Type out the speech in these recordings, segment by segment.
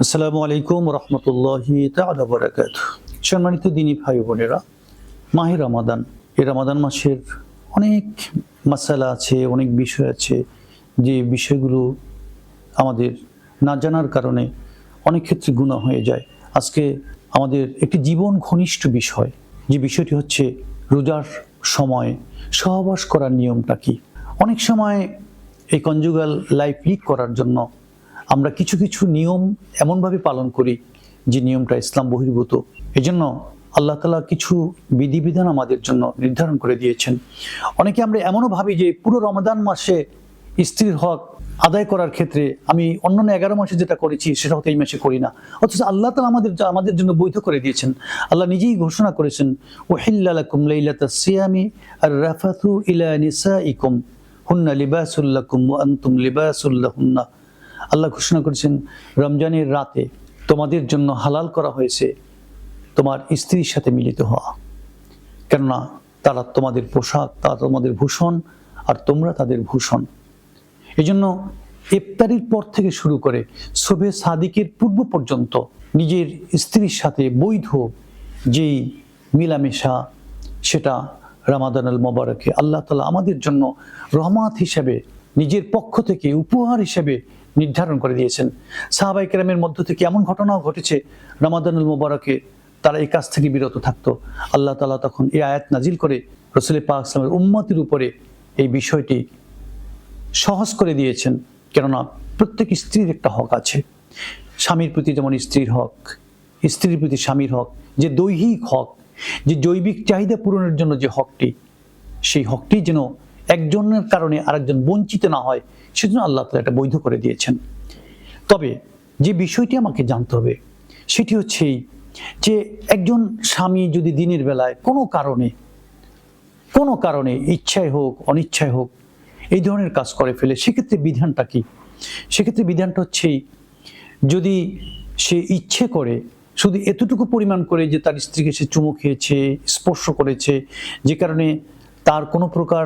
আসসালামু আলাইকুম রহমতুল্লাহি তাআলা বারাকাতুহু। সম্মানিত দিনী ভাই বোনেরা, মাহে রমাদান, এই রমাদান মাসের অনেক মাসালা আছে, অনেক বিষয় আছে, যে বিষয়গুলো আমাদের না জানার কারণে অনেক ক্ষেত্রে গুনাহ হয়ে যায়। আজকে আমাদের একটি জীবন ঘনিষ্ঠ বিষয়, যে বিষয়টি হচ্ছে রোজার সময় সহবাস করার নিয়মটা কি। অনেক সময় এই কনজুগাল লাইফ লিড করার জন্য আমরা কিছু কিছু নিয়ম এমনভাবে পালন করি যে নিয়মটা ইসলাম বহির্ভূত। এজন্য আল্লাহ তাআলা কিছু বিধিবিধান আমাদের জন্য নির্ধারণ করে দিয়েছেন। অনেকে আমরা এমনও ভাবি যে পুরো রমাদান মাসে স্ত্রীর হক আদায় করার ক্ষেত্রে আমি অন্যান্য 11 মাসে যেটা করেছি সেটা হয়তো এই মাসে করি না, অথচ আল্লাহ তাআলা আমাদের জন্য বৈধ করে দিয়েছেন। আল্লাহ নিজেই ঘোষণা করেছেন, উহিল্লা লাকুম লাইলাতাস সিয়ামি আর রাফাথু ইলা নিসাইকুম হুন্না লিবাসুল লাকুম ওয়া আনতুম লিবাসুল লাহুন্না। আল্লাহ ঘোষণা করেছেন, রমজানের রাতে তোমাদের জন্য হালাল করা হয়েছে তোমার স্ত্রীর সাথে মিলিত হওয়া, কেননা তারা তোমাদের পোশাক, তারা তোমাদের ভূষণ, আর তোমরা তাদের ভূষণ। এই জন্য ইফতারির পর থেকে শুরু করে শোবে সাদিকের পূর্ব পর্যন্ত নিজের স্ত্রীর সাথে বৈধ যেই মিলামেশা, সেটা রমাদানুল মুবারকে আল্লাহ তাআলা আমাদের জন্য রহমত হিসেবে নিজের পক্ষ থেকে উপহার হিসেবে নির্ধারণ করে দিয়েছেন। সাহাবায়ে কেরামের মধ্য থেকে এমন ঘটনাও ঘটেছে, রমাদানুল মুবারকে তারা এই কাজ থেকে বিরত থাকতো। আল্লাহ তাআলা তখন এই আয়াত নাজিল করে রাসূল পাক সাল্লাল্লাহু আলাইহি ওয়াসাল্লামের উম্মতের উপরে এই বিষয়টি সহজ করে দিয়েছেন। কেননা প্রত্যেক স্ত্রীর একটা হক আছে, স্বামীর প্রতি যেমন স্ত্রীর হক, স্ত্রীর প্রতি স্বামীর হক, যে দৈহিক হক, যে জৈবিক চাহিদা পূরণের জন্য যে হকটি, সেই হকটি যেন একজনের কারণে আরেকজন বঞ্চিত না হয়, সেজন্য আল্লাহ তাআলা এটা বৈধ করে দিয়েছেন। তবে যে বিষয়টি আমাকে জানতে হবে সেটি হচ্ছে যে একজন স্বামী যদি দিনের বেলায় কোনো কারণে ইচ্ছায় হোক অনিচ্ছায় হোক এই ধরনের কাজ করে ফেলে, সেক্ষেত্রে বিধানটা কি? সেক্ষেত্রে বিধানটা হচ্ছে, যদি সে ইচ্ছে করে শুধু এতটুকু পরিমাণ করে যে তার স্ত্রীকে সে চুমু খেয়েছে, স্পর্শ করেছে, যে কারণে তার কোনো প্রকার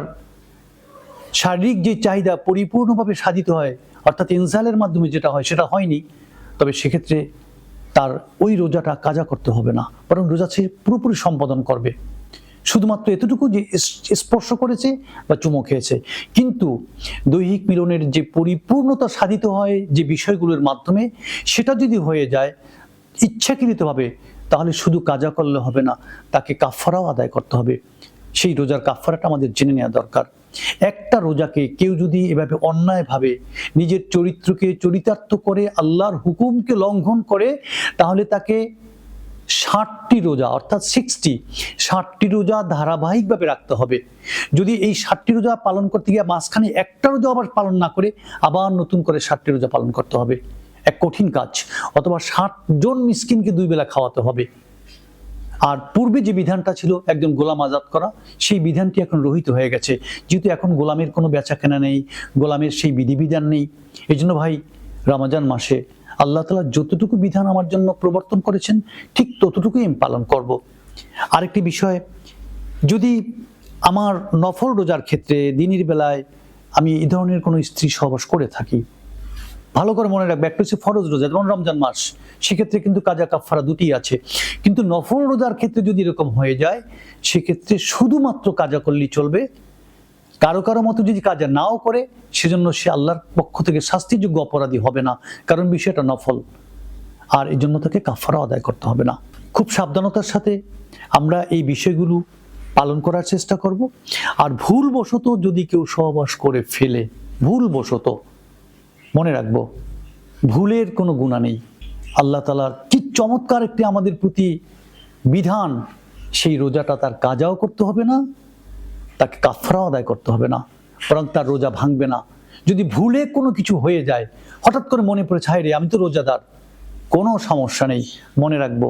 শারীরিক যে চাহিদা পরিপূর্ণভাবে সাধিত হয়, অর্থাৎ ইনজালের মাধ্যমে যেটা হয় সেটা হয়নি, তবে সেক্ষেত্রে তার ওই রোজাটা কাজা করতে হবে না, বরং রোজা সে পুরোপুরি সম্পাদন করবে। শুধুমাত্র এতটুকু যে স্পর্শ করেছে বা চুমো খেয়েছে। কিন্তু দৈহিক মিলনের যে পরিপূর্ণতা সাধিত হয় যে বিষয়গুলোর মাধ্যমে, সেটা যদি হয়ে যায় ইচ্ছাকৃতভাবে, তাহলে শুধু কাজা করলে হবে না, তাকে কাফফারাও আদায় করতে হবে। সেই রোজার কাফফারাটা আমাদের জেনে নেওয়া দরকার। একটা রোজাকে কেউ যদি এভাবে অন্যায়ভাবে নিজের চরিত্রকে চরিতার্থ করে, আল্লাহর হুকুমকে লঙ্ঘন করে, তাহলে তাকে 60টি রোজা অর্থাৎ 60টি রোজা ধারাবাহিকভাবে রাখতে হবে। যদি এই 60টি রোজা পালন করতে গিয়ে মাঝখানে একটা রোজা আবার পালন না করে আবার নতুন করে 60টি রোজা পালন করতে হবে, এক কঠিন কাজ। অথবা 60 জন মিসকিনকে 2 বেলা খাওয়াতে হবে। আর পূর্বে যে বিধানটা ছিল একজন গোলাম আজাদ করা, সেই বিধানটি এখন রহিত হয়ে গেছে, যেহেতু এখন গোলামের কোনো বেচা কেনা নেই, গোলামের সেই বিধিবিধান নেই। এই জন্য ভাই, রমজান মাসে আল্লাহ তাআলা যতটুকু বিধান আমার জন্য প্রবর্তন করেছেন ঠিক ততটুকুই আমি পালন করব। আরেকটি বিষয়, যদি আমার নফল রোজার ক্ষেত্রে দিনের বেলায় আমি এই ধরনের কোনো স্ত্রী সহবাস করে থাকি, ভালো করে মনে রাখবে, একটা হচ্ছে ফরজ রোজা যেমন রমজান মাস, সেক্ষেত্রে কিন্তু কাজা কাফফারা দুটিই আছে। কিন্তু নফল রোজার ক্ষেত্রে যদি এরকম হয়ে যায়, সেক্ষেত্রে শুধুমাত্র কাজা করলেই চলবে। কারো মতো যদি কাজা নাও করে, সেজন্য সে আল্লাহর পক্ষ থেকে শাস্তিযোগ্য অপরাধী হবে না, কারণ বিষয়টা নফল, আর এই জন্য তাকে কাফফারা আদায় করতে হবে না। খুব সাবধানতার সাথে আমরা এই বিষয়গুলো পালন করার চেষ্টা করব। আর ভুলবশত যদি কেউ সহবাস করে ফেলে, ভুলবশত, মনে রাখবো ভুলের কোনো গুনাহ নেই। আল্লাহ তাআলার কি চমৎকার একটি আমাদের প্রতি বিধান, সেই রোজাটা তার কাজাও করতে হবে না, তাকে কাফফারাও আদায় করতে হবে না, বরং তার রোজা ভাঙবে না। যদি ভুলে কোনো কিছু হয়ে যায়, হঠাৎ করে মনে পড়েছে, হায় রে আমি তো রোজাদার, কোনো সমস্যা নেই, মনে রাখবো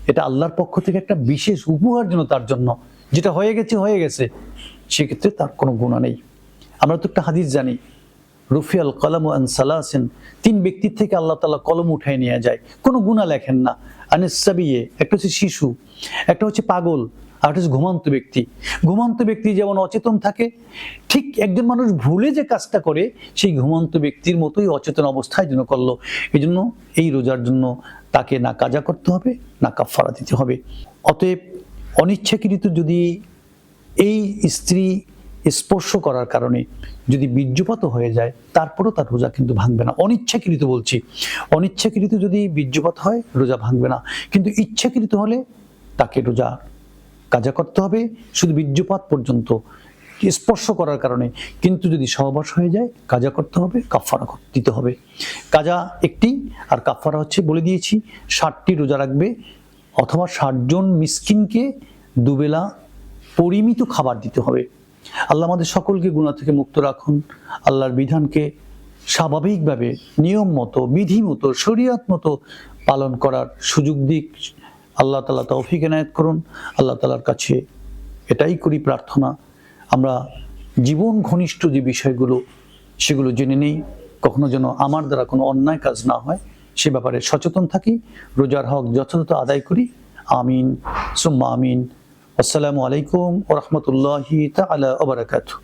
এটা আল্লাহর পক্ষ থেকে একটা বিশেষ উপহার জন্য তার জন্য, যেটা হয়ে গেছে, সেক্ষেত্রে তার কোনো গুনাহ নেই। আমরা তো একটা হাদিস জানি, রুফিয়াল কলামু আন সালাসিন, 3 ব্যক্তির থেকে আল্লাহ তাআলা কলম উঠায় নিয়ে যায়, কোনো গুনাহ লেখেন না। আনিস সাবিয়ে, একটা হচ্ছে শিশু, একটা হচ্ছে পাগল, আর একটা হচ্ছে ঘুমন্ত ব্যক্তি। ঘুমন্ত ব্যক্তি যেমন অচেতন থাকে, ঠিক একজন মানুষ ভুলে যে কাজটা করে সেই ঘুমন্ত ব্যক্তির মতোই অচেতন অবস্থায় যেন করলো। এই জন্য এই রোজার জন্য তাকে না কাজা করতে হবে না কাফারা দিতে হবে। অতএব অনিচ্ছাকৃত যদি এই স্ত্রী স্পর্শ করার কারণে যদি বীর্যপাত হয়ে যায়, তারপরেও তার রোজা কিন্তু ভাঙবে না। অনিচ্ছাকৃত বলছি, অনিচ্ছাকৃত যদি বীর্যপাত হয় রোজা ভাঙবে না, কিন্তু ইচ্ছাকৃত হলে তাকে রোজা কাজা করতে হবে শুধু বীর্যপাত পর্যন্ত স্পর্শ করার কারণে। কিন্তু যদি সহবাস হয়ে যায় কাজা করতে হবে, কাফারা দিতে হবে। কাজা একটি, আর কাফারা হচ্ছে বলে দিয়েছি 60টি রোজা রাখবে, অথবা 60 জন মিসকিনকে দুবেলা পরিমিত খাবার দিতে হবে। আল্লাহ আমাদের সকলকে গুনাহ থেকে মুক্ত রাখুন। আল্লাহর বিধানকে স্বাভাবিকভাবে নিয়ম মতো, বিধি মতো, শরীয়ত মতো পালন করার সুযোগ দিক। আল্লাহ তাআলা তৌফিক এনায়েত করুন। আল্লাহ তাআলার কাছে এটাই করি প্রার্থনা, আমরা জীবন ঘনিষ্ঠ যে বিষয়গুলো সেগুলো জেনে নেই, কখনো যেন আমার দ্বারা কোনো অন্যায় কাজ না হয় সে ব্যাপারে সচেতন থাকি, রোজার হক যথাযথ আদায় করি। আমিন সুম্মা আমিন। আসসালামু আলাইকুম ওয়া রাহমাতুল্লাহি তাআলা ওয়া বারাকাতুহু।